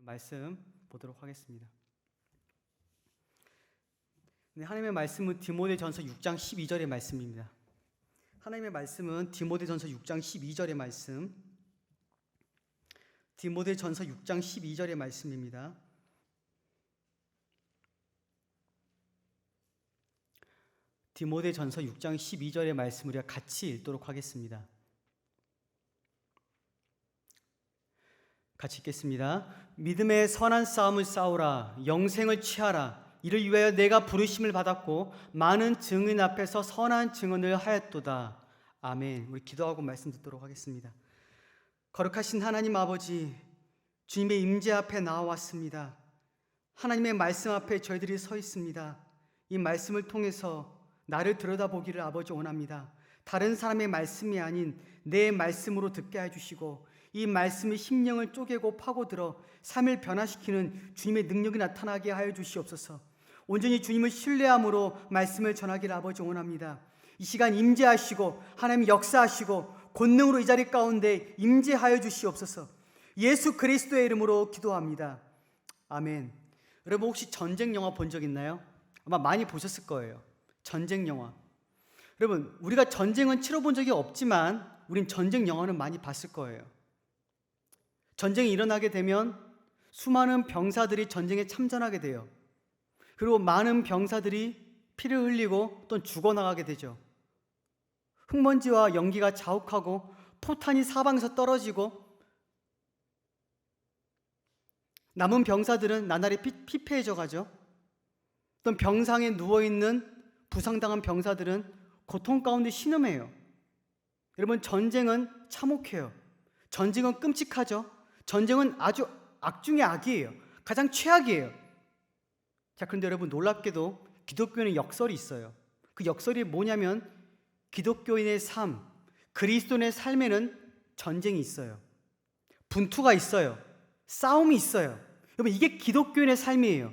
말씀 보도록 하겠습니다. 네, 하나님의 말씀은 디모데전서 6장 12절의 말씀입니다. 하나님의 말씀은 디모데전서 6장 12절의 말씀, 디모데전서 6장 12절의 말씀입니다. 디모데전서 6장 12절의 말씀 우리가 같이 읽도록 하겠습니다. 같이 읽겠습니다. 믿음의 선한 싸움을 싸우라. 영생을 취하라. 이를 위하여 내가 부르심을 받았고 많은 증인 앞에서 선한 증언을 하였도다. 아멘. 우리 기도하고 말씀 듣도록 하겠습니다. 거룩하신 하나님 아버지, 주님의 임재 앞에 나와왔습니다. 하나님의 말씀 앞에 저희들이 서 있습니다. 이 말씀을 통해서 나를 들여다보기를 아버지 원합니다. 다른 사람의 말씀이 아닌 내 말씀으로 듣게 해주시고 이 말씀이 심령을 쪼개고 파고들어 삶을 변화시키는 주님의 능력이 나타나게 하여 주시옵소서. 온전히 주님을 신뢰함으로 말씀을 전하기를 아버지 원합니다. 이 시간 임재하시고 하나님 역사하시고 권능으로 이 자리 가운데 임재하여 주시옵소서. 예수 그리스도의 이름으로 기도합니다. 아멘. 여러분 혹시 전쟁 영화 본 적 있나요? 아마 많이 보셨을 거예요. 전쟁 영화. 여러분 우리가 전쟁은 치러본 적이 없지만 우린 전쟁 영화는 많이 봤을 거예요. 전쟁이 일어나게 되면 수많은 병사들이 전쟁에 참전하게 돼요. 그리고 많은 병사들이 피를 흘리고 또 죽어나가게 되죠. 흙먼지와 연기가 자욱하고 포탄이 사방에서 떨어지고 남은 병사들은 나날이 피폐해져 가죠. 또 병상에 누워있는 부상당한 병사들은 고통 가운데 신음해요. 여러분 전쟁은 참혹해요. 전쟁은 끔찍하죠. 전쟁은 아주 악 중의 악이에요. 가장 최악이에요. 자, 그런데 여러분 놀랍게도 기독교에는 역설이 있어요. 그 역설이 뭐냐면 기독교인의 삶, 그리스도인의 삶에는 전쟁이 있어요. 분투가 있어요. 싸움이 있어요. 여러분 이게 기독교인의 삶이에요.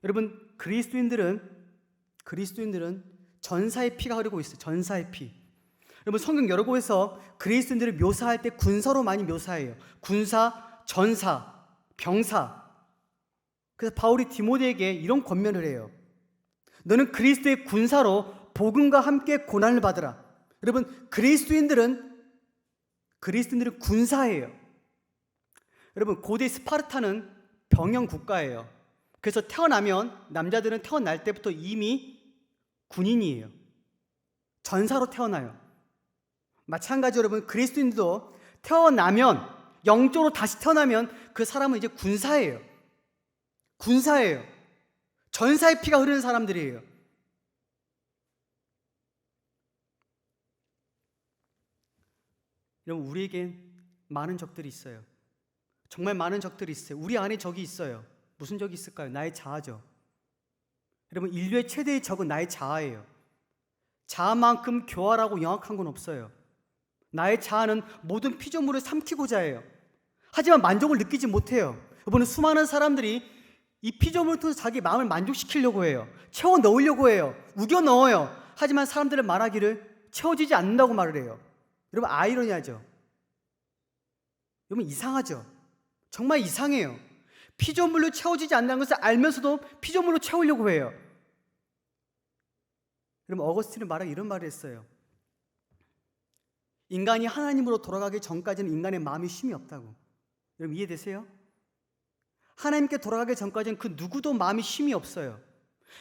여러분 그리스도인들은 전사의 피가 흐르고 있어요. 전사의 피. 여러분 성경 여러 곳에서 그리스도인들을 묘사할 때 군사로 많이 묘사해요. 군사, 전사, 병사. 그래서 바울이 디모데에게 이런 권면을 해요. 너는 그리스도의 군사로 복음과 함께 고난을 받으라. 여러분 그리스도인들은 군사예요. 여러분 고대 스파르타는 병영 국가예요. 그래서 태어나면 남자들은 태어날 때부터 이미 군인이에요. 전사로 태어나요. 마찬가지로 여러분 그리스도인도 태어나면 영적으로 다시 태어나면 그 사람은 이제 군사예요. 전사의 피가 흐르는 사람들이에요. 여러분 우리에겐 많은 적들이 있어요. 정말 많은 적들이 있어요. 우리 안에 적이 있어요. 무슨 적이 있을까요? 나의 자아죠. 여러분 인류의 최대의 적은 나의 자아예요. 자아만큼 교활하고 영악한 건 없어요. 나의 자아는 모든 피조물을 삼키고자 해요. 하지만 만족을 느끼지 못해요. 여러분 수많은 사람들이 이 피조물을 통해서 자기 마음을 만족시키려고 해요. 채워 넣으려고 해요. 우겨 넣어요. 하지만 사람들은 말하기를 채워지지 않는다고 말을 해요. 여러분 아이러니하죠. 여러분 이상하죠. 정말 이상해요. 피조물로 채워지지 않는다는 것을 알면서도 피조물로 채우려고 해요. 여러분 어거스틴은 말하기 이런 말을 했어요. 인간이 하나님으로 돌아가기 전까지는 인간의 마음이 쉼이 없다고. 여러분 이해되세요? 하나님께 돌아가기 전까지는 그 누구도 마음이 쉼이 없어요.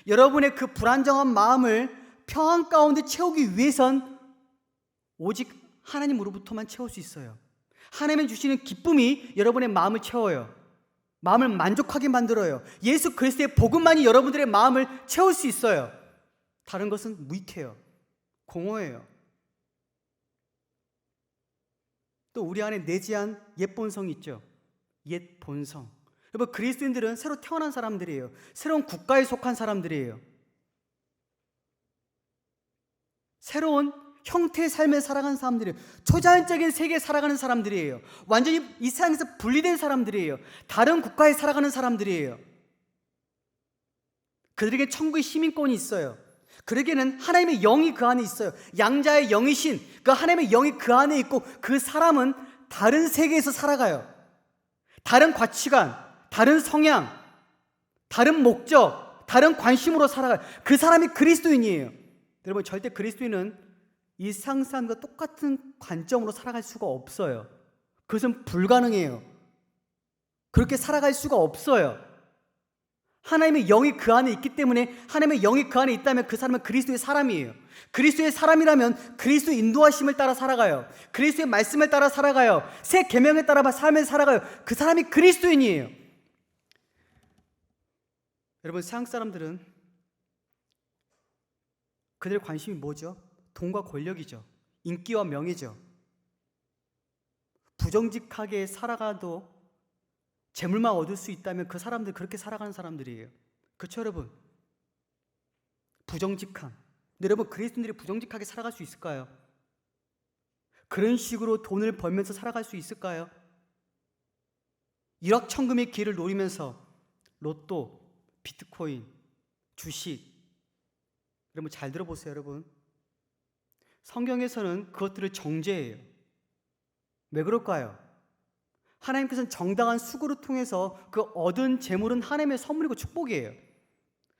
여러분의 그 불안정한 마음을 평안 가운데 채우기 위해선 오직 하나님으로부터만 채울 수 있어요. 하나님이 주시는 기쁨이 여러분의 마음을 채워요. 마음을 만족하게 만들어요. 예수 그리스도의 복음만이 여러분들의 마음을 채울 수 있어요. 다른 것은 무익해요. 공허해요. 또 우리 안에 내재한 옛 본성이 있죠. 옛 본성. 여러분 그리스도인들은 새로 태어난 사람들이에요. 새로운 국가에 속한 사람들이에요. 새로운 형태의 삶을 살아가는 사람들이에요. 초자연적인 세계에 살아가는 사람들이에요. 완전히 이 세상에서 분리된 사람들이에요. 다른 국가에 살아가는 사람들이에요. 그들에게 천국의 시민권이 있어요. 그들에게는 하나님의 영이 그 안에 있어요. 양자의 영이신 그 하나님의 영이 그 안에 있고 그 사람은 다른 세계에서 살아가요. 다른 가치관, 다른 성향, 다른 목적, 다른 관심으로 살아가요. 그 사람이 그리스도인이에요. 여러분, 절대 그리스도인은 이 세상 사람과 똑같은 관점으로 살아갈 수가 없어요. 그것은 불가능해요. 그렇게 살아갈 수가 없어요. 하나님의 영이 그 안에 있기 때문에, 하나님의 영이 그 안에 있다면 그 사람은 그리스도의 사람이에요. 그리스도의 사람이라면 그리스도의 인도하심을 따라 살아가요. 그리스도의 말씀을 따라 살아가요. 새 계명에 따라 삶을 살아가요. 그 사람이 그리스도인이에요. 여러분, 세상 사람들은 그들의 관심이 뭐죠? 돈과 권력이죠. 인기와 명예죠. 부정직하게 살아가도 재물만 얻을 수 있다면 그 사람들 그렇게 살아가는 사람들이에요. 그렇죠, 여러분? 부정직함. 근데 여러분, 그리스도인들이 부정직하게 살아갈 수 있을까요? 그런 식으로 돈을 벌면서 살아갈 수 있을까요? 일확천금의 길을 노리면서 로또, 비트코인, 주식. 여러분, 잘 들어보세요, 여러분. 성경에서는 그것들을 정죄해요. 왜 그럴까요? 하나님께서는 정당한 수고를 통해서 그 얻은 재물은 하나님의 선물이고 축복이에요.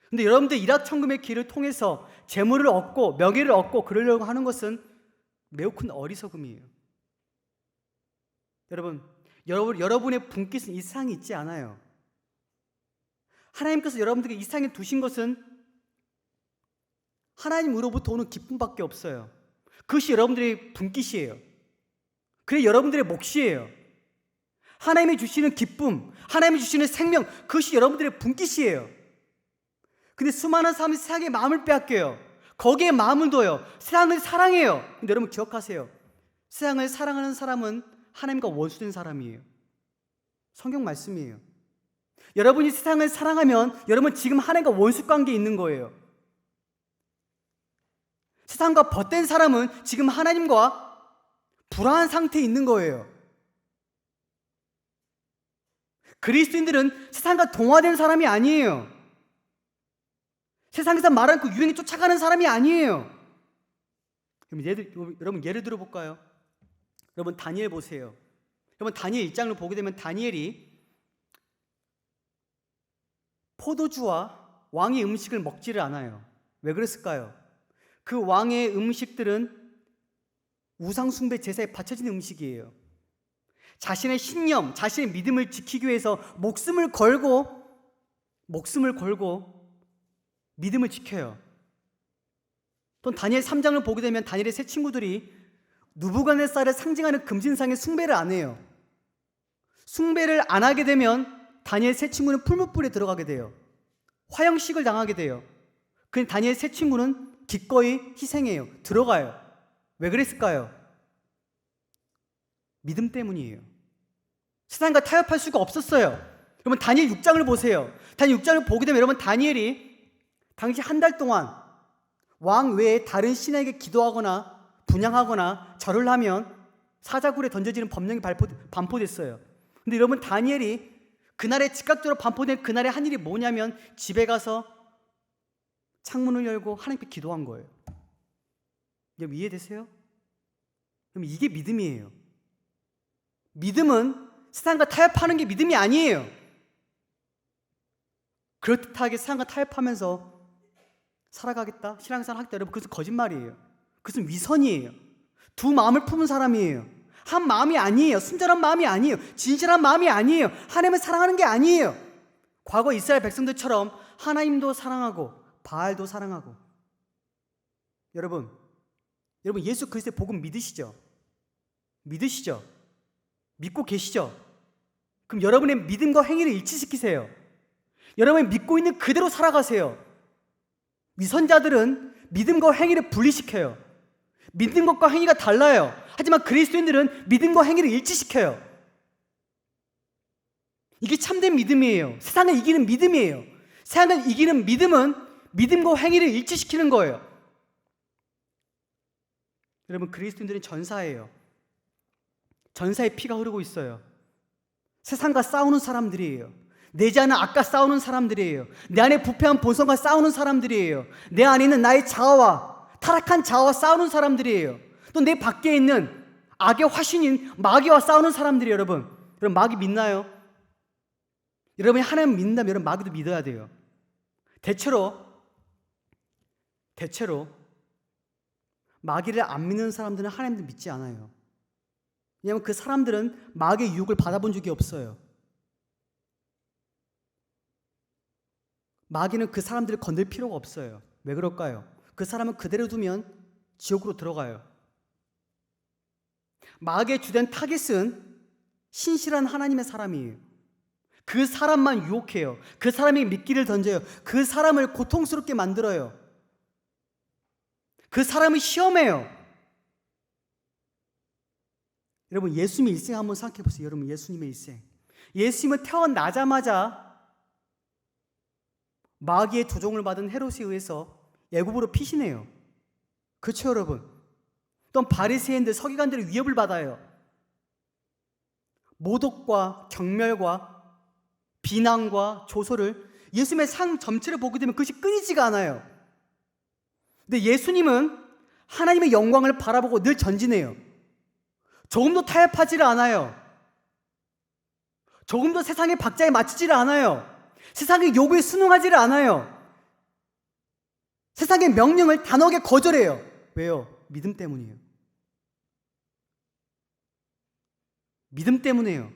근데 여러분들 일확천금의 길을 통해서 재물을 얻고 명예를 얻고 그러려고 하는 것은 매우 큰 어리석음이에요. 여러분의 분깃은 이 세상에 있지 않아요. 하나님께서 여러분들에게 이 세상에 두신 것은 하나님으로부터 오는 기쁨밖에 없어요. 그것이 여러분들의 분깃이에요. 그게 여러분들의 몫이에요. 하나님이 주시는 기쁨, 하나님이 주시는 생명, 그것이 여러분들의 분깃이에요. 근데 수많은 사람이 세상의 마음을 빼앗겨요. 거기에 마음을 둬요. 세상을 사랑해요. 근데 여러분 기억하세요. 세상을 사랑하는 사람은 하나님과 원수된 사람이에요. 성경 말씀이에요. 여러분이 세상을 사랑하면 여러분 지금 하나님과 원수 관계에 있는 거예요. 세상과 벗된 사람은 지금 하나님과 불화한 상태에 있는 거예요. 그리스도인들은 세상과 동화된 사람이 아니에요. 세상에서 말하는 그 유행에 쫓아가는 사람이 아니에요. 여러분 예를 들어 볼까요? 여러분 다니엘 보세요. 여러분 다니엘 1장을 보게 되면 다니엘이 포도주와 왕의 음식을 먹지를 않아요. 왜 그랬을까요? 그 왕의 음식들은 우상 숭배 제사에 바쳐진 음식이에요. 자신의 신념, 자신의 믿음을 지키기 위해서 목숨을 걸고 믿음을 지켜요. 또 다니엘 3장을 보게 되면 다니엘의 세 친구들이 누부갓네살을 상징하는 금신상의 숭배를 안 해요. 숭배를 안 하게 되면 다니엘 세 친구는 풀무불에 들어가게 돼요. 화형식을 당하게 돼요. 근데 다니엘 세 친구는 기꺼이 희생해요. 들어가요. 왜 그랬을까요? 믿음 때문이에요. 세상과 타협할 수가 없었어요. 여러분 다니엘 6장을 보세요. 다니엘 6장을 보게 되면 여러분 다니엘이 당시 한 달 동안 왕 외에 다른 신에게 기도하거나 분향하거나 절을 하면 사자굴에 던져지는 법령이 반포됐어요. 근데 여러분 다니엘이 그날에 즉각적으로 반포된 그날의 한 일이 뭐냐면 집에 가서 창문을 열고 하나님께 기도한 거예요. 여러분 이해되세요? 여러분 이게 믿음이에요. 믿음은 세상과 타협하는 게 믿음이 아니에요. 그럴듯하게 세상과 타협하면서 살아가겠다, 신앙생활 하겠다, 여러분 그것은 거짓말이에요. 그것은 위선이에요. 두 마음을 품은 사람이에요. 한 마음이 아니에요. 순전한 마음이 아니에요. 진실한 마음이 아니에요. 하나님을 사랑하는 게 아니에요. 과거 이스라엘 백성들처럼 하나님도 사랑하고 바알도 사랑하고. 여러분 예수 그리스도의 복음 믿으시죠? 믿으시죠? 믿고 계시죠? 그럼 여러분의 믿음과 행위를 일치시키세요. 여러분이 믿고 있는 그대로 살아가세요. 위선자들은 믿음과 행위를 분리시켜요. 믿는 것과 행위가 달라요. 하지만 그리스도인들은 믿음과 행위를 일치시켜요. 이게 참된 믿음이에요. 세상을 이기는 믿음이에요. 세상을 이기는 믿음은 믿음과 행위를 일치시키는 거예요. 여러분 그리스도인들은 전사예요. 전사의 피가 흐르고 있어요. 세상과 싸우는 사람들이에요. 내지 않은 악과 싸우는 사람들이에요. 내 안에 부패한 본성과 싸우는 사람들이에요. 내 안에 있는 나의 자아와 타락한 자아와 싸우는 사람들이에요. 또 내 밖에 있는 악의 화신인 마귀와 싸우는 사람들이에요. 여러분 마귀 믿나요? 여러분이 하나님 믿는다면 여러분 마귀도 믿어야 돼요. 대체로 마귀를 안 믿는 사람들은 하나님도 믿지 않아요. 왜냐하면 그 사람들은 마귀의 유혹을 받아본 적이 없어요. 마귀는 그 사람들을 건들 필요가 없어요. 왜 그럴까요? 그 사람은 그대로 두면 지옥으로 들어가요. 마귀의 주된 타겟은 신실한 하나님의 사람이에요. 그 사람만 유혹해요. 그 사람이 미끼를 던져요. 그 사람을 고통스럽게 만들어요. 그 사람을 시험해요. 여러분, 예수님의 일생 한번 생각해 보세요. 여러분, 예수님의 일생. 예수님은 태어나자마자 마귀의 조종을 받은 헤롯에 의해서 애굽으로 피신해요. 그렇죠, 여러분? 또 바리새인들, 서기관들의 위협을 받아요. 모독과 경멸과 비난과 조소를 예수님의 삶 전체를 보게 되면 그것이 끊이지가 않아요. 근데 예수님은 하나님의 영광을 바라보고 늘 전진해요. 조금도 타협하지를 않아요. 조금도 세상의 박자에 맞추지를 않아요. 세상의 요구에 순응하지를 않아요. 세상의 명령을 단호하게 거절해요. 왜요? 믿음 때문이에요. 믿음 때문이에요.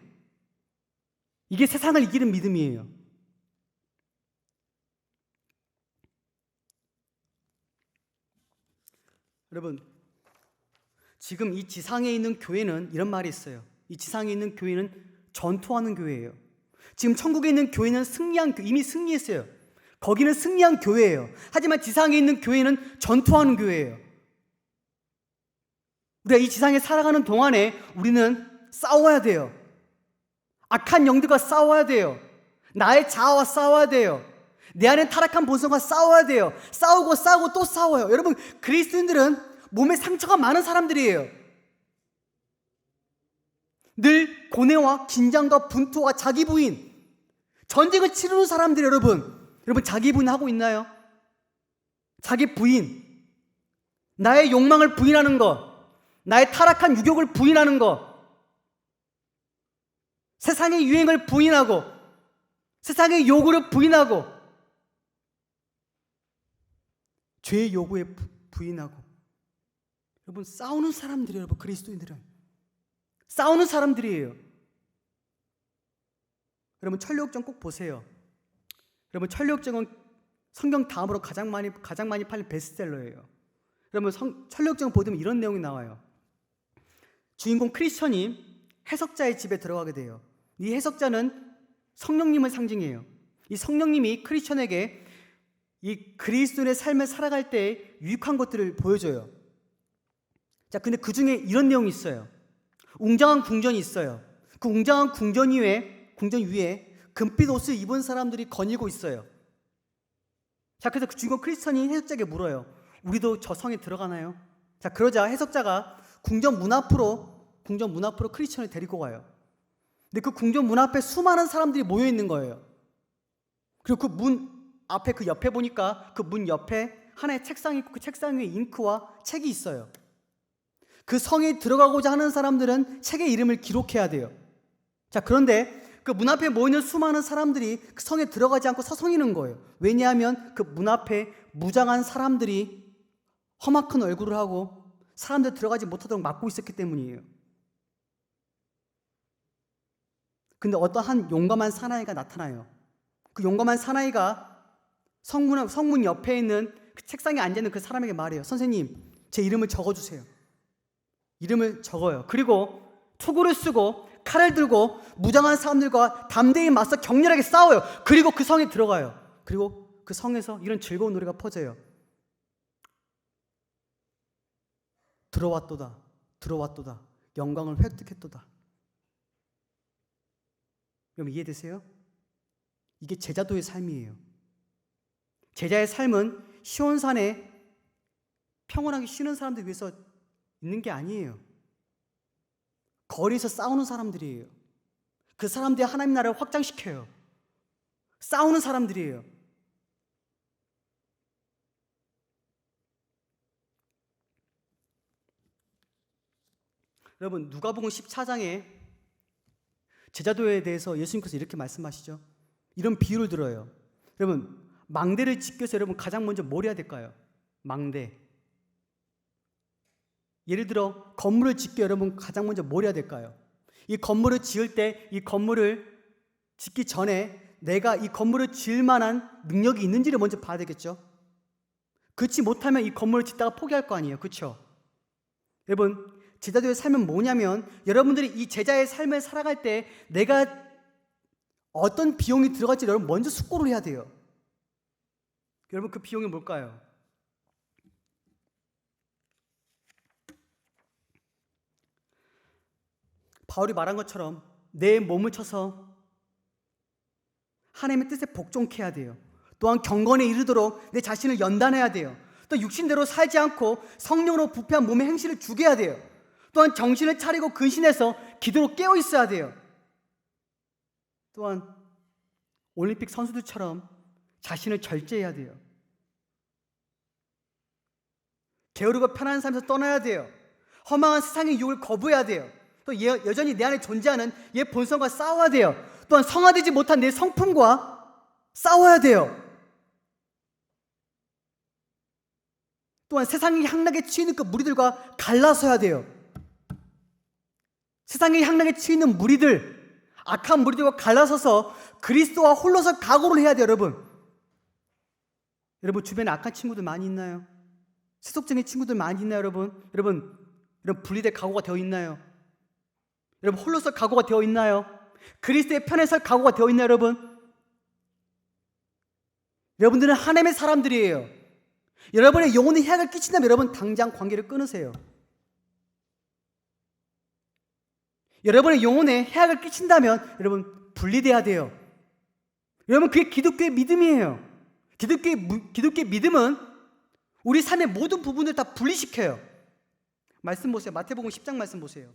이게 세상을 이기는 믿음이에요. 여러분, 지금 이 지상에 있는 교회는 이런 말이 있어요. 이 지상에 있는 교회는 전투하는 교회예요. 지금 천국에 있는 교회는 이미 승리했어요. 거기는 승리한 교회예요. 하지만 지상에 있는 교회는 전투하는 교회예요. 우리가 이 지상에 살아가는 동안에 우리는 싸워야 돼요. 악한 영들과 싸워야 돼요. 나의 자아와 싸워야 돼요. 내 안에 타락한 본성과 싸워야 돼요. 싸우고 또 싸워요. 여러분, 그리스도인들은 몸에 상처가 많은 사람들이에요. 늘 고뇌와 긴장과 분투와 자기 부인, 전쟁을 치르는 사람들이 여러분 자기 부인하고 있나요? 자기 부인, 나의 욕망을 부인하는 것, 나의 타락한 유욕을 부인하는 것, 세상의 유행을 부인하고 세상의 요구를 부인하고 죄의 요구에 부인하고. 여러분, 싸우는 사람들이에요. 여러분, 그리스도인들은 싸우는 사람들이에요. 여러분, 천리옥정 꼭 보세요. 여러분, 천리옥정은 성경 다음으로 가장 많이 팔린 베스트셀러예요. 여러분, 천리옥정 보면 이런 내용이 나와요. 주인공 크리스천이 해석자의 집에 들어가게 돼요. 이 해석자는 성령님을 상징해요. 이 성령님이 크리스천에게 이 그리스도인의 삶을 살아갈 때 유익한 것들을 보여줘요. 자, 근데 그 중에 이런 내용이 있어요. 웅장한 궁전이 있어요. 그 웅장한 궁전 위에 금빛 옷을 입은 사람들이 거닐고 있어요. 자, 그래서 그 주인공 크리스천이 해석자에게 물어요. 우리도 저 성에 들어가나요? 자, 그러자 해석자가 궁전 문 앞으로 크리스천을 데리고 가요. 근데 그 궁전 문 앞에 수많은 사람들이 모여 있는 거예요. 그리고 그 문 앞에 그 옆에 보니까 그 문 옆에 하나의 책상이 있고 그 책상 위에 잉크와 책이 있어요. 그 성에 들어가고자 하는 사람들은 책의 이름을 기록해야 돼요. 자, 그런데 그 문 앞에 모이는 수많은 사람들이 그 성에 들어가지 않고 서성이는 거예요. 왜냐하면 그 문 앞에 무장한 사람들이 험악한 얼굴을 하고 사람들 들어가지 못하도록 막고 있었기 때문이에요. 근데 어떠한 용감한 사나이가 나타나요. 그 용감한 사나이가 성문 옆에 있는 그 책상에 앉아있는 그 사람에게 말해요. 선생님, 제 이름을 적어주세요. 이름을 적어요. 그리고 투구를 쓰고 칼을 들고 무장한 사람들과 담대히 맞서 격렬하게 싸워요. 그리고 그 성에 들어가요. 그리고 그 성에서 이런 즐거운 노래가 퍼져요. 들어왔도다, 들어왔도다, 영광을 획득했도다. 여러분, 이해되세요? 이게 제자도의 삶이에요. 제자의 삶은 시온산에 평온하게 쉬는 사람들 위해서 있는 게 아니에요. 거리에서 싸우는 사람들이에요. 그 사람들이 하나님 나라를 확장시켜요. 싸우는 사람들이에요. 여러분, 누가복음 14장에 제자도에 대해서 예수님께서 이렇게 말씀하시죠. 이런 비유를 들어요. 여러분, 망대를 짓기 위해서 여러분 가장 먼저 뭘 해야 될까요? 망대. 예를 들어 건물을 짓기 위해 여러분 가장 먼저 뭘 해야 될까요? 이 건물을 지을 때 이 건물을 짓기 전에 내가 이 건물을 지을 만한 능력이 있는지를 먼저 봐야 되겠죠. 그렇지 못하면 이 건물을 짓다가 포기할 거 아니에요. 그렇죠? 여러분, 제자들의 삶은 뭐냐면 여러분들이 이 제자의 삶을 살아갈 때 내가 어떤 비용이 들어갈지 여러분 먼저 숙고를 해야 돼요. 여러분, 그 비용이 뭘까요? 바울이 말한 것처럼 내 몸을 쳐서 하나님의 뜻에 복종케 해야 돼요. 또한 경건에 이르도록 내 자신을 연단해야 돼요. 또 육신대로 살지 않고 성령으로 부패한 몸의 행실을 죽여야 돼요. 또한 정신을 차리고 근신해서 기도로 깨어 있어야 돼요. 또한 올림픽 선수들처럼 자신을 절제해야 돼요. 게으르고 편안한 삶에서 떠나야 돼요. 허망한 세상의 유혹을 거부해야 돼요. 또 여전히 내 안에 존재하는 옛 본성과 싸워야 돼요. 또한 성화되지 못한 내 성품과 싸워야 돼요. 또한 세상의 향락에 치이는 그 무리들과 갈라서야 돼요. 세상의 향락에 치이는 무리들, 악한 무리들과 갈라서서 그리스도와 홀로서 각오를 해야 돼요. 여러분 주변에 악한 친구들 많이 있나요? 세속적인 친구들 많이 있나요? 여러분 분리될 각오가 되어 있나요? 여러분 홀로서 각오가 되어 있나요? 그리스도의 편에 설 각오가 되어 있나요? 여러분들은 하나님의 사람들이에요. 여러분의 영혼에 해악을 끼친다면 여러분 당장 관계를 끊으세요. 여러분의 영혼에 해악을 끼친다면 여러분 분리돼야 돼요. 여러분 그게 기독교의 믿음이에요. 기독교의 믿음은 우리 삶의 모든 부분을 다 분리시켜요. 말씀 보세요. 마태복음 10장 말씀 보세요.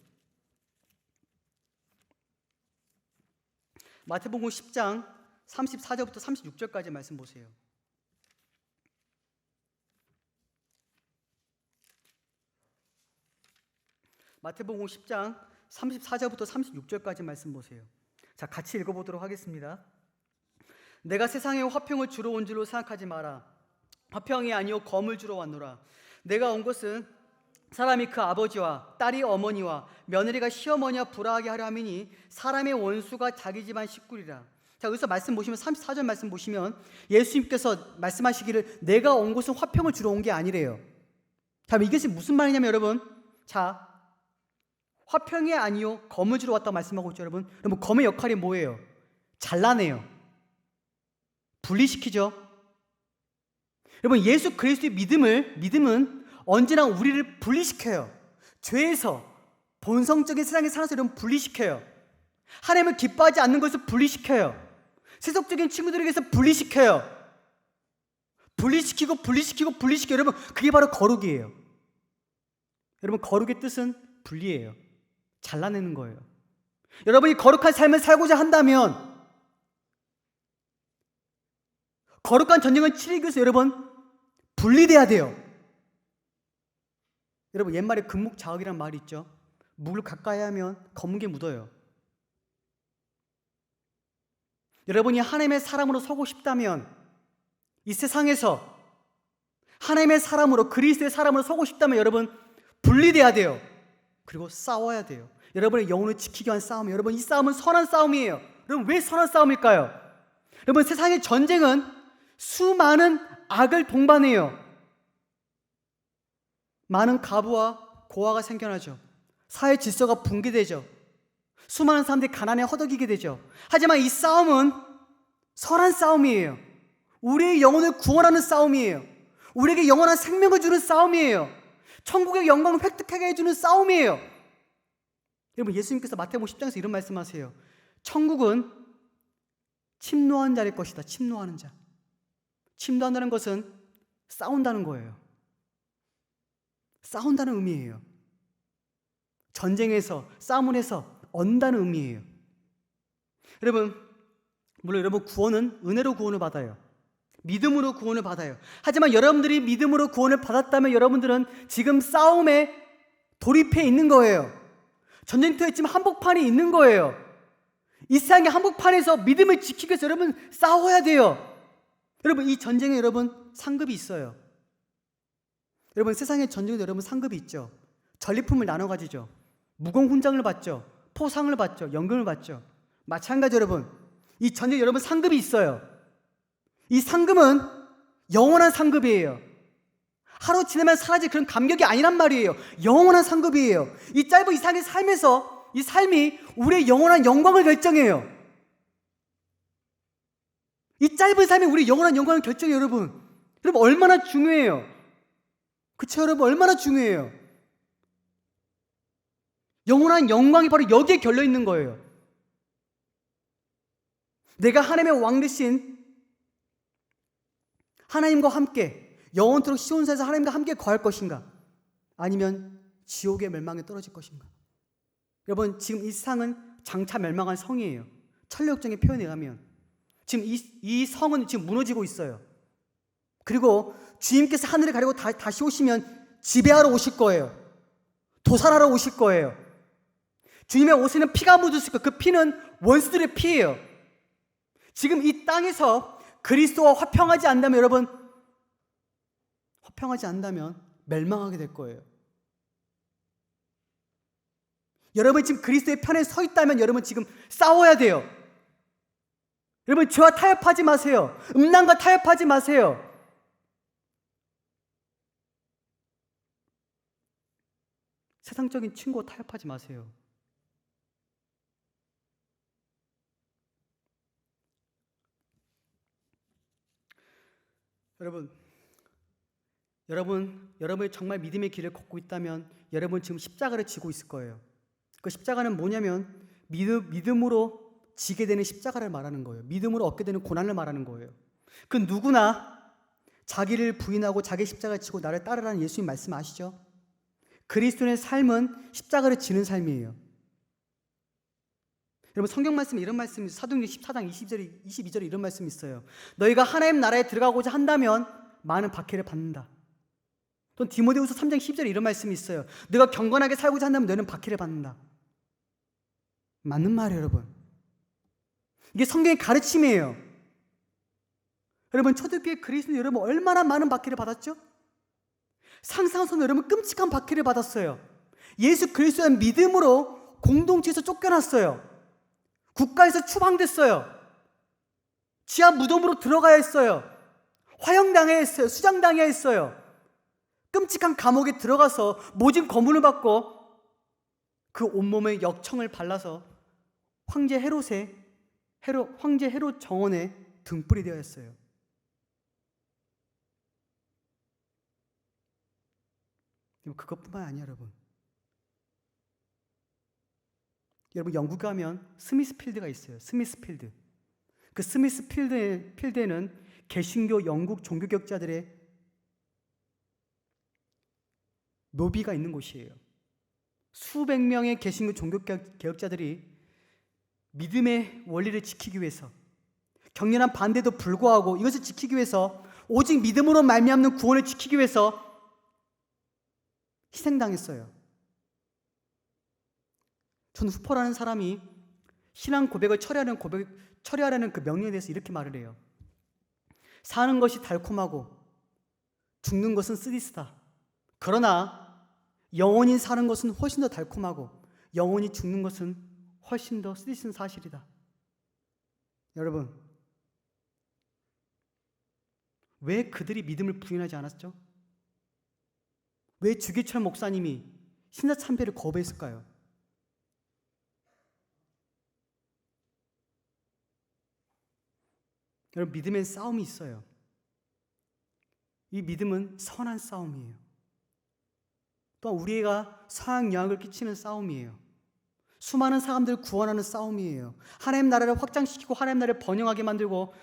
마태복음 10장 34절부터 36절까지 말씀 보세요. 마태복음 10장 34절부터 36절까지 말씀 보세요. 자, 같이 읽어보도록 하겠습니다. 내가 세상에 화평을 주러 온 줄로 생각하지 마라. 화평이 아니요 검을 주러 왔노라. 내가 온 것은 사람이 그 아버지와 딸이 어머니와 며느리가 시어머니와 불화하게 하려 함이니 사람의 원수가 자기 집안 식구리라. 자, 여기서 말씀 보시면 34절 말씀 보시면 예수님께서 말씀하시기를 내가 온 곳은 화평을 주러 온 게 아니래요. 자, 이것이 무슨 말이냐면 여러분, 자, 화평이 아니요 검을 주러 왔다고 말씀하고 있죠. 여러분 검의 역할이 뭐예요? 잘라내요. 분리시키죠. 여러분 예수 그리스도의 믿음은 언제나 우리를 분리시켜요. 죄에서 본성적인 세상에 살아서 여러분 분리시켜요. 하나님을 기뻐하지 않는 것을 분리시켜요. 세속적인 친구들에게서 분리시켜요. 분리시키고 여러분 그게 바로 거룩이에요. 여러분 거룩의 뜻은 분리예요. 잘라내는 거예요. 여러분이 거룩한 삶을 살고자 한다면 거룩한 전쟁을 치르기 위해서 여러분 분리돼야 돼요. 여러분 옛말에 금묵자흑이란 말이 있죠. 묵을 가까이 하면 검은 게 묻어요. 여러분이 하나님의 사람으로 서고 싶다면 이 세상에서 하나님의 사람으로 그리스도의 사람으로 서고 싶다면 여러분 분리돼야 돼요. 그리고 싸워야 돼요. 여러분의 영혼을 지키기 위한 싸움이에요. 여러분 이 싸움은 선한 싸움이에요. 여러분 왜 선한 싸움일까요? 여러분 세상의 전쟁은 수많은 악을 동반해요. 많은 가부와 고아가 생겨나죠. 사회 질서가 붕괴되죠. 수많은 사람들이 가난에 허덕이게 되죠. 하지만 이 싸움은 선한 싸움이에요. 우리의 영혼을 구원하는 싸움이에요. 우리에게 영원한 생명을 주는 싸움이에요. 천국의 영광을 획득하게 해주는 싸움이에요. 여러분 예수님께서 마태복음 10장에서 이런 말씀하세요. 천국은 침노한 자일 것이다. 침노하는 자. 침노한다는 것은 싸운다는 거예요. 싸운다는 의미예요. 전쟁에서 싸움을 해서 얻는다는 의미예요. 여러분 물론 여러분 구원은 은혜로 구원을 받아요. 믿음으로 구원을 받아요. 하지만 여러분들이 믿음으로 구원을 받았다면 여러분들은 지금 싸움에 돌입해 있는 거예요. 전쟁터에 지금 한복판이 있는 거예요. 이 세상의 한복판에서 믿음을 지키기 위해서 여러분 싸워야 돼요. 여러분, 이 전쟁에 여러분 상급이 있어요. 여러분, 세상의 전쟁에도 여러분 상급이 있죠. 전리품을 나눠 가지죠. 무공 훈장을 받죠. 포상을 받죠. 연금을 받죠. 마찬가지 여러분, 이 전쟁에 여러분 상급이 있어요. 이 상급은 영원한 상급이에요. 하루 지나면 사라질 그런 감격이 아니란 말이에요. 영원한 상급이에요. 이 짧은 이상의 삶에서 이 삶이 우리의 영원한 영광을 결정해요. 이 짧은 삶이 우리 영원한 영광을 결정해요. 여러분, 여러분 얼마나 중요해요. 그쵸 여러분, 얼마나 중요해요. 영원한 영광이 바로 여기에 결려있는 거예요. 내가 하나님의 왕 되신 하나님과 함께 영원토록 시온산에서 하나님과 함께 거할 것인가, 아니면 지옥의 멸망에 떨어질 것인가. 여러분, 지금 이 세상은 장차 멸망한 성이에요. 천리역정의 표현에 의하면 지금 이 성은 지금 무너지고 있어요. 그리고 주님께서 하늘을 가리고 다시 오시면 지배하러 오실 거예요. 도살하러 오실 거예요. 주님의 옷에는 피가 묻었을 거예요. 그 피는 원수들의 피예요. 지금 이 땅에서 그리스도와 화평하지 않는다면 여러분, 화평하지 않는다면 멸망하게 될 거예요. 여러분 지금 그리스도의 편에 서 있다면 여러분 지금 싸워야 돼요. 여러분 죄와 타협하지 마세요. 음란과 타협하지 마세요. 세상적인 친구와 타협하지 마세요. 여러분이 정말 믿음의 길을 걷고 있다면 여러분 지금 십자가를 지고 있을 거예요. 그 십자가는 뭐냐면 믿음으로 지게 되는 십자가를 말하는 거예요. 믿음으로 얻게 되는 고난을 말하는 거예요. 그 누구나 자기를 부인하고 자기 십자가를 지고 나를 따르라는 예수님 말씀 아시죠? 그리스도의 삶은 십자가를 지는 삶이에요. 여러분 성경 말씀에 이런 말씀이 사도행전 14장 22절에 이런 말씀이 있어요. 너희가 하나님 나라에 들어가고자 한다면 많은 박해를 받는다. 또 디모데후서 3장 10절에 이런 말씀이 있어요. 너희가 경건하게 살고자 한다면 너희는 박해를 받는다. 맞는 말이에요, 여러분. 이게 성경의 가르침이에요. 여러분 초대교회 그리스도 여러분 얼마나 많은 박해를 받았죠? 상상할 수 없는 여러분 끔찍한 박해를 받았어요. 예수 그리스도의 믿음으로 공동체에서 쫓겨났어요. 국가에서 추방됐어요. 지하 무덤으로 들어가야 했어요. 화형당해야 했어요. 수장당해야 했어요. 끔찍한 감옥에 들어가서 모진 고문을 받고 그 온몸에 역청을 발라서 황제 헤롯 정원에 등불이 되어 있어요. 그것뿐만 아니에요, 여러분. 여러분 영국 가면 스미스필드가 있어요. 스미스필드. 그 스미스필드에는 개신교 영국 종교개혁자들의 묘비가 있는 곳이에요. 수백 명의 개신교 종교개혁자들이 믿음의 원리를 지키기 위해서, 격렬한 반대도 불구하고 이것을 지키기 위해서, 오직 믿음으로 말미암는 구원을 지키기 위해서 희생당했어요. 존 후퍼라는 사람이 신앙 고백을 처리하라는 그 명령에 대해서 이렇게 말을 해요. 사는 것이 달콤하고 죽는 것은 쓰디쓰다. 그러나 영원히 사는 것은 훨씬 더 달콤하고 영원히 죽는 것은 훨씬 더 쓰디쓴 사실이다. 여러분, 왜 그들이 믿음을 부인하지 않았죠? 왜 주기철 목사님이 신사참배를 거부했을까요? 여러분, 믿음엔 싸움이 있어요. 이 믿음은 선한 싸움이에요. 또한 우리가 상황 영향을 끼치는 싸움이에요. 수많은 사람들을 구원하는 싸움이에요. 하나님 나라를 확장시키고 하나님 나라를 번영하게 만들고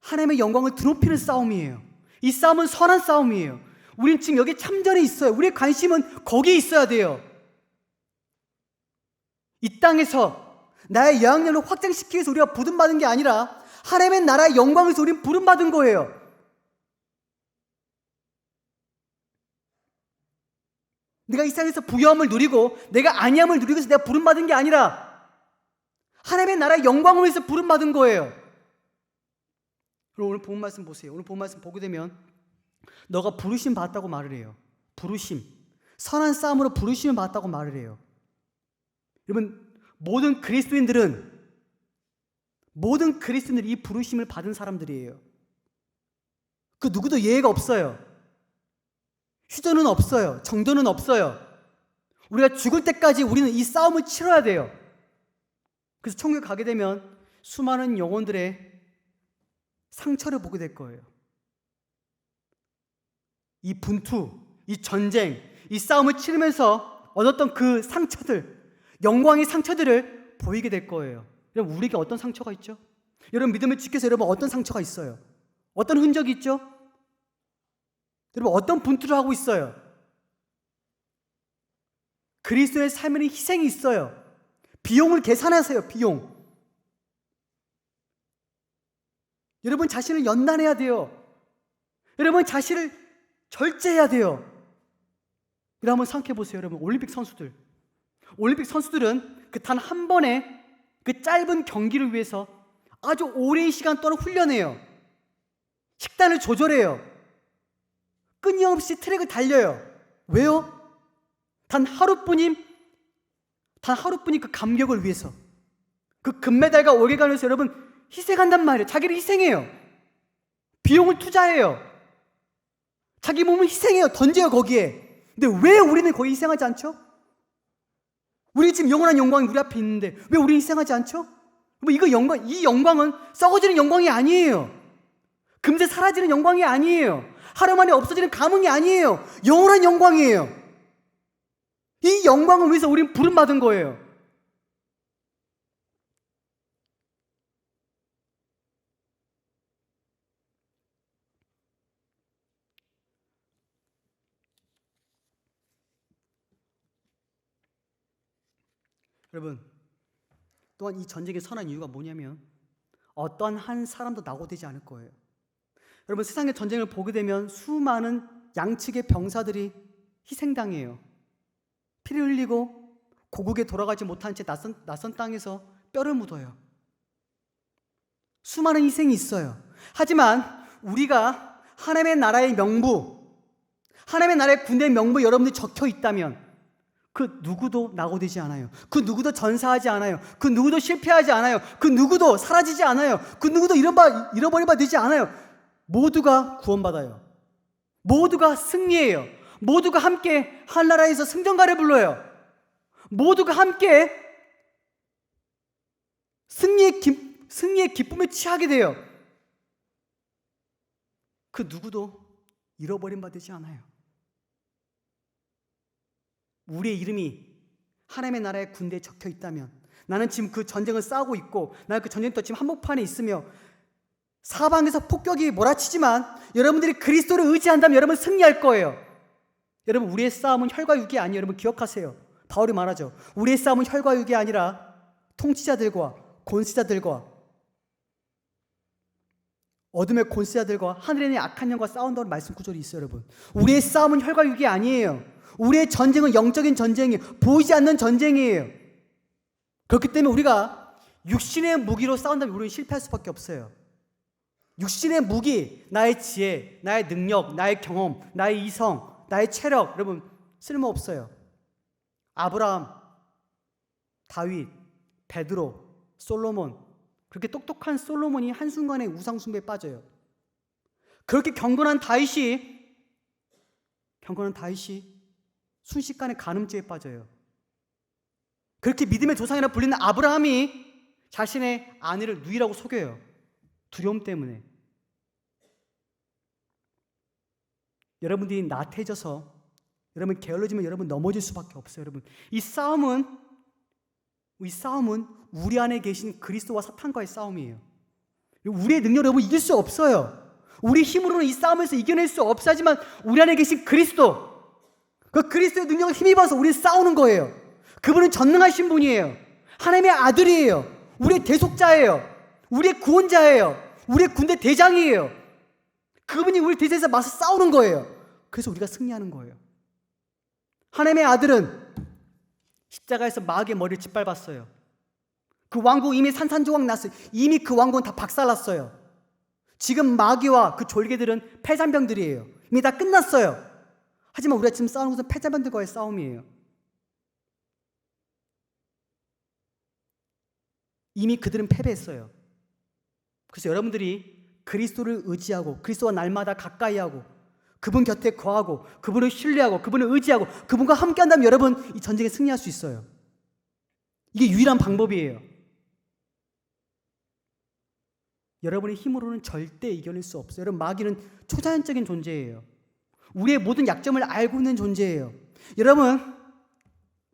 하나님의 영광을 드높이는 싸움이에요. 이 싸움은 선한 싸움이에요. 우린 지금 여기 참전에 있어요. 우리의 관심은 거기에 있어야 돼요. 이 땅에서 나의 영향력을 확장시키기 위해서 우리가 부름받은 게 아니라 하나님의 나라의 영광을 위해서 우리는 부름받은 거예요. 내가 이 세상에서 부유함을 누리고 내가 안위함을 누리기 위해서 내가 부름받은 게 아니라 하나님의 나라의 영광을 위해서 부름받은 거예요. 그럼 오늘 본 말씀 보세요. 오늘 본 말씀 보게 되면 너가 부르심 받았다고 말을 해요. 부르심, 선한 싸움으로 부르심을 받았다고 말을 해요. 여러분, 모든 그리스도인들이 이 부르심을 받은 사람들이에요. 그 누구도 예외가 없어요. 휴전은 없어요. 정도는 없어요. 우리가 죽을 때까지 우리는 이 싸움을 치러야 돼요. 그래서 천국에 가게 되면 수많은 영혼들의 상처를 보게 될 거예요. 이 분투, 이 전쟁, 이 싸움을 치르면서 얻었던 그 상처들, 영광의 상처들을 보이게 될 거예요. 여러분, 우리에게 어떤 상처가 있죠? 여러분, 믿음을 지켜서 여러분 어떤 상처가 있어요? 어떤 흔적이 있죠? 여러분, 어떤 분투를 하고 있어요? 그리스도의 삶에는 희생이 있어요. 비용을 계산하세요. 비용. 여러분 자신을 연단해야 돼요. 여러분 자신을 절제해야 돼요. 여러분 한번 생각해 보세요. 여러분, 올림픽 선수들은 그 단 한 번의 그 짧은 경기를 위해서 아주 오랜 시간 동안 훈련해요. 식단을 조절해요. 끊임없이 트랙을 달려요. 왜요? 단 하루뿐인 그 감격을 위해서, 그 금메달과 오게간을 위해서 여러분 희생한단 말이에요. 자기를 희생해요. 비용을 투자해요. 자기 몸을 희생해요. 던져요 거기에. 근데 왜 우리는 거기 희생하지 않죠? 우리 지금 영원한 영광이 우리 앞에 있는데 왜 우리는 희생하지 않죠? 이 영광은 썩어지는 영광이 아니에요. 금세 사라지는 영광이 아니에요. 하루 만에 없어지는 감흥이 아니에요. 영원한 영광이에요. 이 영광을 위해서 우리는 부름받은 거예요. 여러분, 또한 이 전쟁의 선한 이유가 뭐냐면 어떤 한 사람도 낙오되지 않을 거예요. 여러분, 세상의 전쟁을 보게 되면 수많은 양측의 병사들이 희생당해요. 피를 흘리고 고국에 돌아가지 못한 채 낯선 땅에서 뼈를 묻어요. 수많은 희생이 있어요. 하지만 우리가 하나님의 나라의 명부, 하나님의 나라의 군대의 명부에 여러분들이 적혀 있다면 그 누구도 낙오되지 않아요. 그 누구도 전사하지 않아요. 그 누구도 실패하지 않아요. 그 누구도 사라지지 않아요. 그 누구도 잃어버린 바 되지 않아요. 모두가 구원받아요. 모두가 승리해요. 모두가 함께 한나라에서 승전가를 불러요. 모두가 함께 승리의 기쁨에 취하게 돼요. 그 누구도 잃어버린 바 되지 않아요. 우리의 이름이 하나님의 나라의 군대에 적혀 있다면, 나는 지금 그 전쟁을 싸우고 있고, 나는 그 전쟁터 지금 한복판에 있으며 사방에서 폭격이 몰아치지만 여러분들이 그리스도를 의지한다면 여러분 승리할 거예요. 여러분, 우리의 싸움은 혈과 육이 아니에요. 여러분 기억하세요. 바울이 말하죠. 우리의 싸움은 혈과 육이 아니라 통치자들과 권세자들과 어둠의 권세자들과 하늘에 있는 악한 영과 싸운다는 말씀 구절이 있어요. 여러분, 우리의 싸움은 혈과 육이 아니에요. 우리의 전쟁은 영적인 전쟁이에요. 보이지 않는 전쟁이에요. 그렇기 때문에 우리가 육신의 무기로 싸운다면 우리는 실패할 수밖에 없어요. 육신의 무기, 나의 지혜, 나의 능력, 나의 경험, 나의 이성, 나의 체력, 여러분 쓸모없어요. 아브라함, 다윗, 베드로, 솔로몬, 그렇게 똑똑한 솔로몬이 한순간에 우상숭배에 빠져요. 그렇게 경건한 다윗이 순식간에 간음죄에 빠져요. 그렇게 믿음의 조상이라 불리는 아브라함이 자신의 아내를 누이라고 속여요. 두려움 때문에. 여러분들이 나태해져서 여러분 게을러지면 여러분 넘어질 수밖에 없어요. 여러분, 이 싸움은 우리 안에 계신 그리스도와 사탄과의 싸움이에요. 우리의 능력으로 여러분 이길 수 없어요. 우리 힘으로는 이 싸움에서 이겨낼 수 없어지만 우리 안에 계신 그리스도, 그 그리스도의 능력을 힘입어서 우리는 싸우는 거예요. 그분은 전능하신 분이에요. 하나님의 아들이에요. 우리의 대속자예요. 우리의 구원자예요. 우리의 군대 대장이에요. 그분이 우리 대세에서 맞서 싸우는 거예요. 그래서 우리가 승리하는 거예요. 하나님의 아들은 십자가에서 마귀의 머리를 짓밟았어요. 그 왕국 이미 산산조각 났어요. 이미 그 왕국은 다 박살났어요. 지금 마귀와 그 졸개들은 패잔병들이에요. 이미 다 끝났어요. 하지만 우리가 지금 싸우는 것은 패잔병들과의 싸움이에요. 이미 그들은 패배했어요. 그래서 여러분들이 그리스도를 의지하고 그리스도와 날마다 가까이 하고 그분 곁에 거하고 그분을 신뢰하고 그분을 의지하고 그분과 함께 한다면 여러분 이 전쟁에 승리할 수 있어요. 이게 유일한 방법이에요. 여러분의 힘으로는 절대 이겨낼 수 없어요. 여러분, 마귀는 초자연적인 존재예요. 우리의 모든 약점을 알고 있는 존재예요. 여러분,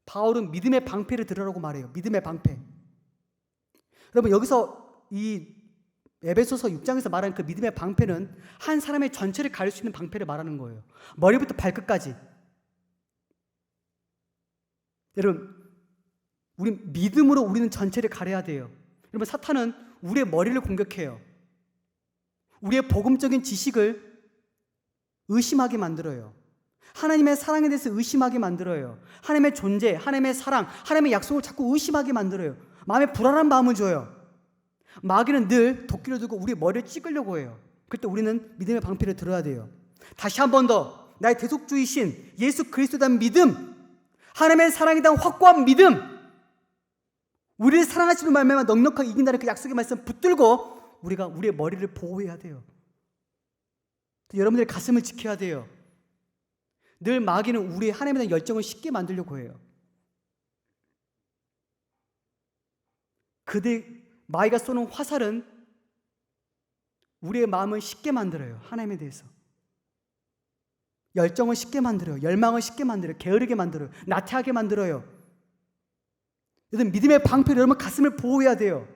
바울은 믿음의 방패를 들으라고 말해요. 믿음의 방패. 여러분, 여기서 이 에베소서 6장에서 말하는 그 믿음의 방패는 한 사람의 전체를 가릴 수 있는 방패를 말하는 거예요. 머리부터 발끝까지. 여러분, 우리 믿음으로 우리는 전체를 가려야 돼요. 여러분, 사탄은 우리의 머리를 공격해요. 우리의 복음적인 지식을 의심하게 만들어요. 하나님의 사랑에 대해서 의심하게 만들어요. 하나님의 존재, 하나님의 사랑, 하나님의 약속을 자꾸 의심하게 만들어요. 마음에 불안한 마음을 줘요. 마귀는 늘 도끼를 들고 우리 머리를 찍으려고 해요. 그때 우리는 믿음의 방패를 들어야 돼요. 다시 한 번 더 나의 대속주이신 예수 그리스도에 대한 믿음, 하나님의 사랑에 대한 확고한 믿음, 우리를 사랑하시는 말미암아 넉넉하게 이긴다는 그 약속의 말씀 붙들고 우리가 우리의 머리를 보호해야 돼요. 여러분들의 가슴을 지켜야 돼요. 늘 마귀는 우리의 하나님에 대한 열정을 쉽게 만들려고 해요. 마귀가 쏘는 화살은 우리의 마음을 쉽게 만들어요. 하나님에 대해서. 열정을 쉽게 만들어요. 열망을 쉽게 만들어요. 게으르게 만들어요. 나태하게 만들어요. 여러분, 믿음의 방패로 여러분 가슴을 보호해야 돼요.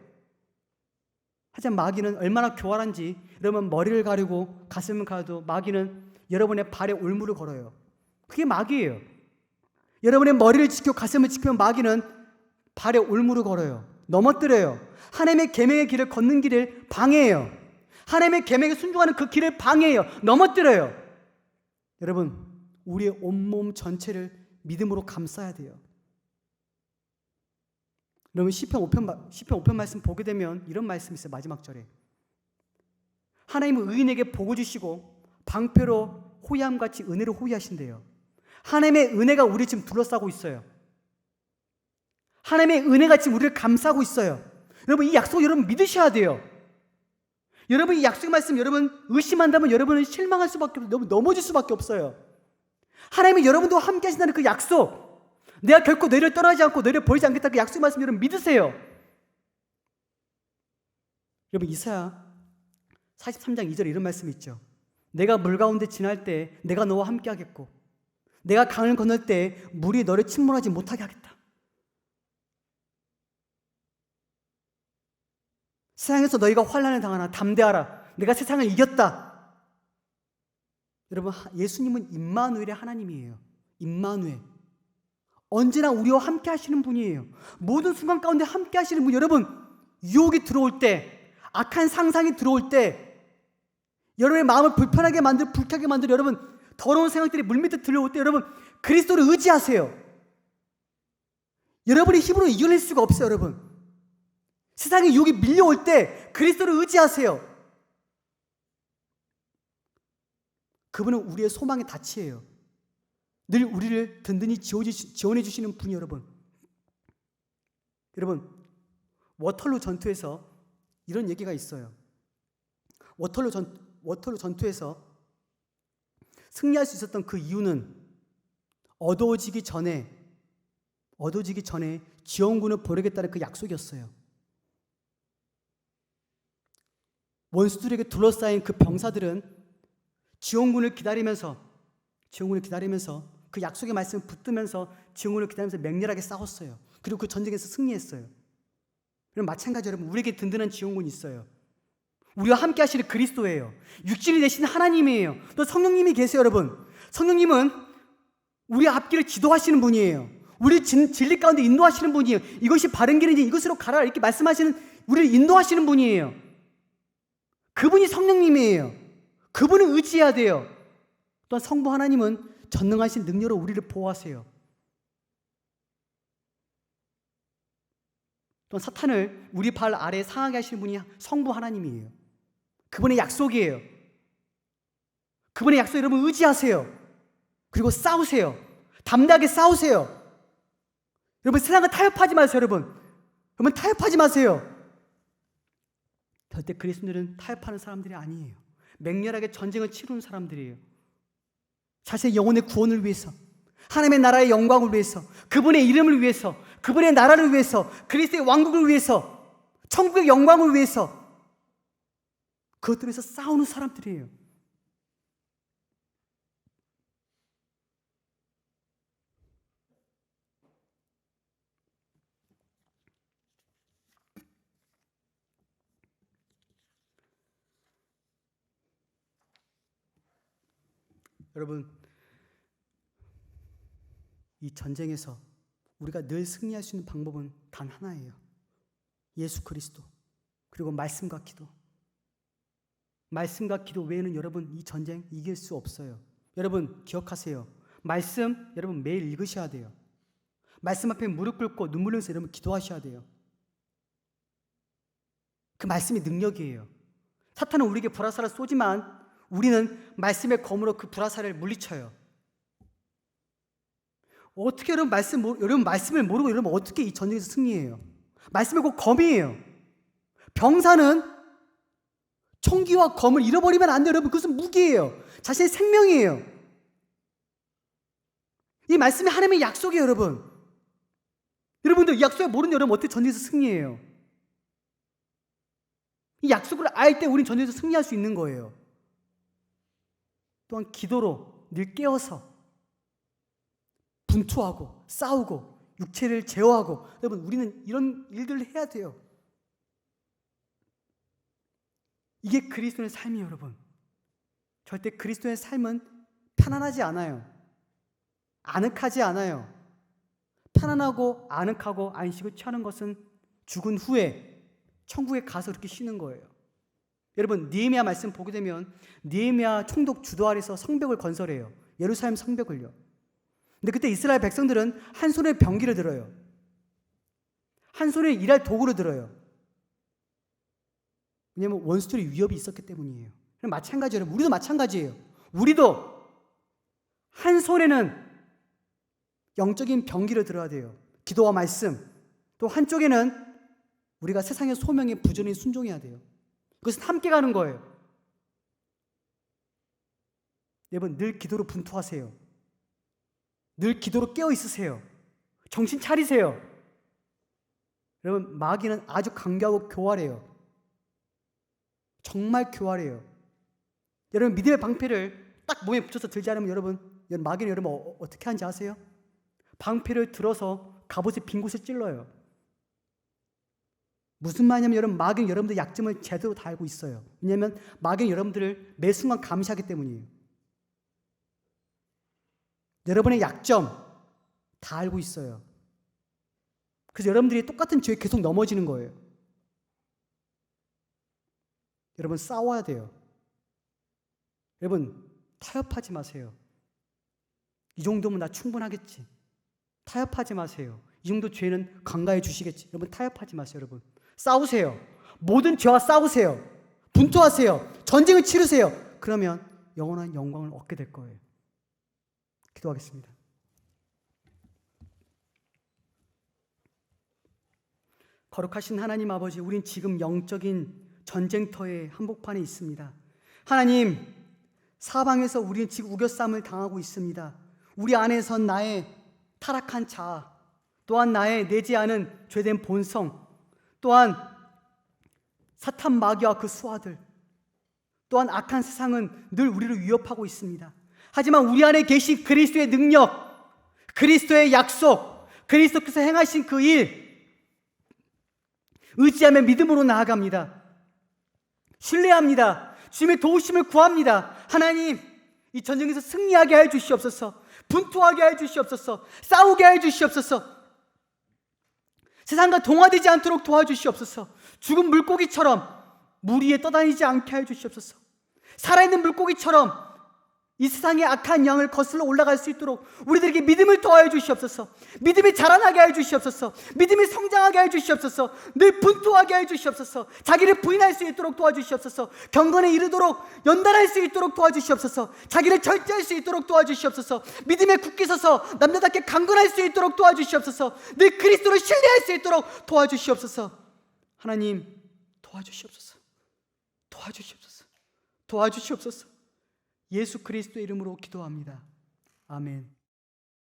하지만 마귀는 얼마나 교활한지, 여러분 머리를 가리고 가슴을 가려도 마귀는 여러분의 발에 올무를 걸어요. 그게 마귀예요. 여러분의 머리를 지켜 가슴을 지키면 마귀는 발에 올무를 걸어요. 넘어뜨려요. 하나님의 계명의 길을 걷는 길을 방해해요. 하나님의 계명에 순종하는 그 길을 방해해요. 넘어뜨려요. 여러분, 우리의 온몸 전체를 믿음으로 감싸야 돼요. 여러분, 시편 5편 말씀 보게 되면 이런 말씀이 있어요. 마지막 절에 하나님은 의인에게 복을 주시고 방패로 호위함같이 은혜로 호위하신대요. 하나님의 은혜가 우리 지금 둘러싸고 있어요. 하나님의 은혜가 지금 우리를 감싸고 있어요. 여러분, 이 약속 여러분 믿으셔야 돼요. 여러분, 이 약속의 말씀 여러분 의심한다면 여러분은 실망할 수밖에 없어요. 넘어질 수밖에 없어요. 하나님이 여러분도 함께 하신다는 그 약속, 내가 결코 너희를 떠나지 않고 너희를 버리지 않겠다, 그 약속의 말씀 여러분 믿으세요. 여러분, 이사야 43장 2절에 이런 말씀이 있죠. 내가 물 가운데 지날 때 내가 너와 함께 하겠고 내가 강을 건널 때 물이 너를 침몰하지 못하게 하겠다. 세상에서 너희가 환난을 당하나 담대하라. 내가 세상을 이겼다. 여러분, 예수님은 임마누엘의 하나님이에요. 임마누엘. 언제나 우리와 함께 하시는 분이에요. 모든 순간 가운데 함께 하시는 분. 여러분, 유혹이 들어올 때, 악한 상상이 들어올 때, 여러분의 마음을 불편하게 만들고 불쾌하게 만들고 여러분 더러운 생각들이 물밑에 들어올 때 여러분 그리스도를 의지하세요. 여러분의 힘으로 이겨낼 수가 없어요. 여러분, 세상의 유혹이 밀려올 때 그리스도를 의지하세요. 그분은 우리의 소망의 닻이에요. 늘 우리를 든든히 지원해 주시는 분이 여러분. 여러분, 워털루 전투에서 이런 얘기가 있어요. 워털루 전투에서 승리할 수 있었던 그 이유는 어두워지기 전에 지원군을 보내겠다는 그 약속이었어요. 원수들에게 둘러싸인 그 병사들은 지원군을 기다리면서 그 약속의 말씀을 붙들면서 지원군을 기다리면서 맹렬하게 싸웠어요. 그리고 그 전쟁에서 승리했어요. 그럼 마찬가지로 여러분, 우리에게 든든한 지원군이 있어요. 우리와 함께 하시는 그리스도예요. 육신이 되신 하나님이에요. 또 성령님이 계세요. 여러분, 성령님은 우리 앞길을 지도하시는 분이에요. 우리 진리 가운데 인도하시는 분이에요. 이것이 바른 길인지 이것으로 가라 이렇게 말씀하시는, 우리를 인도하시는 분이에요. 그분이 성령님이에요. 그분을 의지해야 돼요. 또한 성부 하나님은 전능하신 능력으로 우리를 보호하세요. 또 사탄을 우리 발 아래에 상하게 하시는 분이 성부 하나님이에요. 그분의 약속이에요. 그분의 약속 여러분 의지하세요. 그리고 싸우세요. 담대하게 싸우세요. 여러분 세상을 타협하지 마세요. 여러분 타협하지 마세요. 절대 그리스도인들은 타협하는 사람들이 아니에요. 맹렬하게 전쟁을 치르는 사람들이에요. 자신의 영혼의 구원을 위해서, 하나님의 나라의 영광을 위해서, 그분의 이름을 위해서, 그분의 나라를 위해서, 그리스도의 왕국을 위해서, 천국의 영광을 위해서 그것들을 위해서 싸우는 사람들이에요. 여러분, 이 전쟁에서 우리가 늘 승리할 수 있는 방법은 단 하나예요. 예수 그리스도, 그리고 말씀과 기도. 말씀과 기도 외에는 여러분 이 전쟁 이길 수 없어요. 여러분 기억하세요. 말씀 여러분 매일 읽으셔야 돼요. 말씀 앞에 무릎 꿇고 눈물 흘려서 여러분 기도하셔야 돼요. 그 말씀이 능력이에요. 사탄은 우리에게 불화살을 쏘지만 우리는 말씀의 검으로 그 불화살을 물리쳐요. 어떻게 여러분 말씀을 모르고 여러분 어떻게 이 전쟁에서 승리해요? 말씀이 곧 검이에요. 병사는 총기와 검을 잃어버리면 안 돼요. 여러분 그것은 무기예요. 자신의 생명이에요. 이 말씀이 하나님의 약속이에요. 여러분들 이 약속을 모르는 여러분 어떻게 전쟁에서 승리해요? 이 약속을 알 때 우리는 전쟁에서 승리할 수 있는 거예요. 또한 기도로 늘 깨어서 분투하고 싸우고 육체를 제어하고, 여러분 우리는 이런 일들을 해야 돼요. 이게 그리스도의 삶이에요. 여러분 절대 그리스도의 삶은 편안하지 않아요. 아늑하지 않아요. 편안하고 아늑하고 안식을 취하는 것은 죽은 후에 천국에 가서 이렇게 쉬는 거예요. 여러분 느헤미야 말씀 보게 되면 느헤미야 총독 주도 아래서 성벽을 건설해요. 예루살렘 성벽을요. 근데 그때 이스라엘 백성들은 한 손에 병기를 들어요. 한 손에 일할 도구를 들어요. 왜냐하면 원수들의 위협이 있었기 때문이에요. 마찬가지예요. 여러분 우리도 마찬가지예요. 우리도 한 손에는 영적인 병기를 들어야 돼요. 기도와 말씀. 또 한쪽에는 우리가 세상의 소명에 부지런히 순종해야 돼요. 그것은 함께 가는 거예요. 여러분 늘 기도로 분투하세요. 늘 기도로 깨어 있으세요. 정신 차리세요. 여러분 마귀는 아주 강교하고 교활해요. 정말 교활해요. 여러분 믿음의 방패를 딱 몸에 붙여서 들지 않으면 여러분 마귀는 여러분 어떻게 하는지 아세요? 방패를 들어서 갑옷의 빈 곳을 찔러요. 무슨 말이냐면 여러분 마귀는 여러분들 약점을 제대로 다 알고 있어요. 왜냐하면 마귀는 여러분들을 매 순간 감시하기 때문이에요. 여러분의 약점 다 알고 있어요. 그래서 여러분들이 똑같은 죄에 계속 넘어지는 거예요. 여러분 싸워야 돼요. 여러분 타협하지 마세요. 이 정도면 나 충분하겠지. 타협하지 마세요. 이 정도 죄는 간과해 주시겠지. 여러분 타협하지 마세요. 여러분 싸우세요. 모든 죄와 싸우세요. 분투하세요. 전쟁을 치르세요. 그러면 영원한 영광을 얻게 될 거예요. 기도하겠습니다. 거룩하신 하나님 아버지, 우린 지금 영적인 전쟁터의 한복판에 있습니다. 하나님, 사방에서 우리는 지금 우겨싸움을 당하고 있습니다. 우리 안에선 나의 타락한 자아, 또한 나의 내지 않은 죄된 본성, 또한 사탄 마귀와 그 수하들, 또한 악한 세상은 늘 우리를 위협하고 있습니다. 하지만 우리 안에 계신 그리스도의 능력, 그리스도의 약속, 그리스도께서 행하신 그 일, 의지하며 믿음으로 나아갑니다. 신뢰합니다. 주님의 도우심을 구합니다. 하나님, 이 전쟁에서 승리하게 해 주시옵소서. 분투하게 해 주시옵소서. 싸우게 해 주시옵소서. 세상과 동화되지 않도록 도와주시옵소서. 죽은 물고기처럼 물 위에 떠다니지 않게 해 주시옵소서. 살아있는 물고기처럼 이 세상의 악한 영을 거슬러 올라갈 수 있도록 우리들에게 믿음을 더하여 주시옵소서. 믿음이 자라나게 하여 주시옵소서. 믿음이 성장하게 하여 주시옵소서. 늘 분투하게 하여 주시옵소서. 자기를 부인할 수 있도록 도와주시옵소서. 경건에 이르도록 연단할 수 있도록 도와주시옵소서. 자기를 절제할 수 있도록 도와주시옵소서. 믿음에 굳게 서서 남자답게 강건할 수 있도록 도와주시옵소서. 늘 그리스도를 신뢰할 수 있도록 도와주시옵소서. 하나님 도와주시옵소서. 도와주시옵소서. 도와주시옵소서. 예수 그리스도의 이름으로 기도합니다. 아멘.